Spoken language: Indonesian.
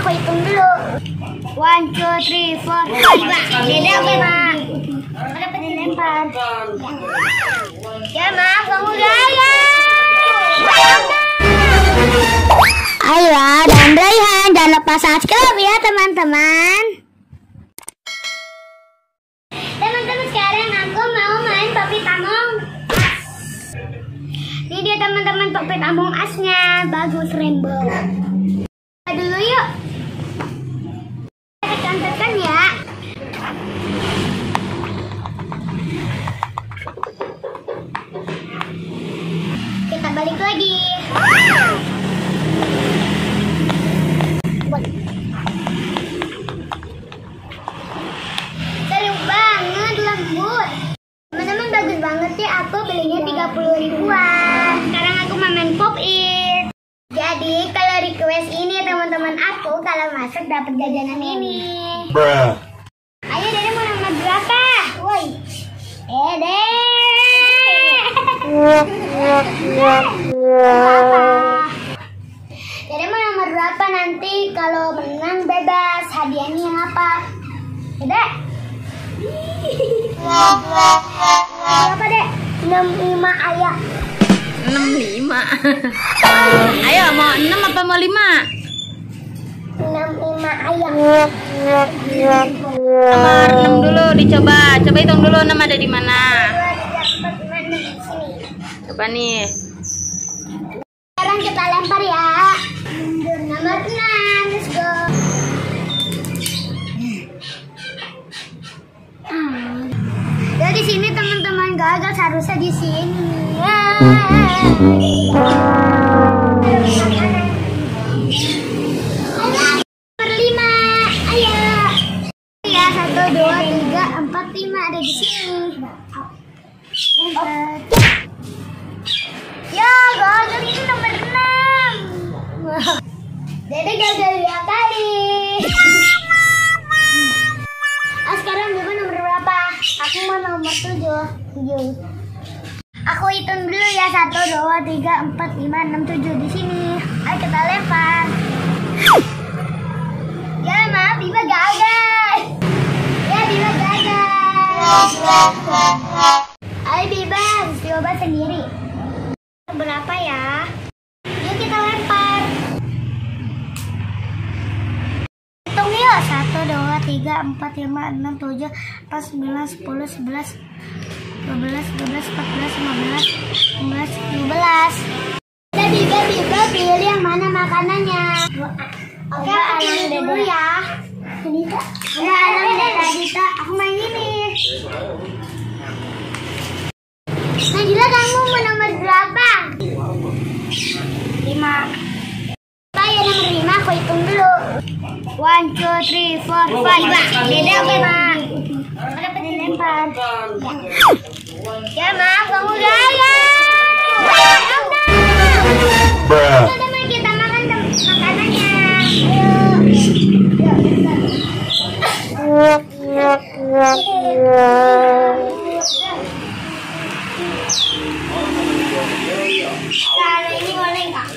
aku hitung dulu. 1, 2, 3, 4, 5. Dede oke, Mak. Dapat dilempar. Ya, Mak, kamu gaya. Ayo, dan Raihan, jangan lupa subscribe ya, teman-teman. Teman-teman, sekarang aku mau main Popit Among. Ini dia teman-teman Popit Among Asnya, bagus rainbow. Dulu yuk. Tekan-tekan ya. Kita balik lagi. Seru banget, lembut. Teman-teman, bagus banget ya. Aku belinya 30 ribuan. Sekarang aku mau main Pop-It. Jadi kalau request ini teman-teman aku, kalau masuk dapat jajanan ini. Bruh. Ayo Dede, mau nomor berapa? Woi, Dede. Dede mau nomor berapa nanti? Kalau menang bebas. Hadiahnya apa? Dede? Berapa, Dek? 65 ayah. 65. Ayo, mau 6 apa mau 5? 65 ayam. Nomor 6 dulu dicoba. Coba hitung dulu 6 ada di mana. Coba nih. Sekarang kita lempar ya. Nomor 6, let's go. Dari sini teman-teman, gagal, harusnya di sini. Nomor 5, ayo. Ya, 1, 2, 3, 4, 5 ada di sini. Ya, gagal, ini nomor 6. Dede gagal 2 kali. Sekarang Bima nomor berapa? Aku mau nomor 7. Aku hitung dulu ya. 1, 2, 3, 4, 5, 6, 7 di sini. Ayo kita lempar. Ya, maaf, Bima gagal. Ya, Bima gagal. Ayo Bima, coba sendiri. Berapa ya? Yuk kita lempar. Hitung yuk. 1, 2, 3, 4, 5, 6, 7, 8, 9, 10, 11, 12, 13, 14, 15, 16, 17. Biba pilih yang mana makanannya. Oke, aku pilih dulu ya. Ya, Dita, aku main ini. Najila, kamu mau nomor berapa? 5. Ya, nomor 5 aku hitung dulu. 1, 2, 3, 4, 5. Dede oke, Mak. Dapat dilempar. Ya, maaf, kamu gaya. Bruh. Teman-teman, kita makan makanannya. Kalau ini boleh nggak?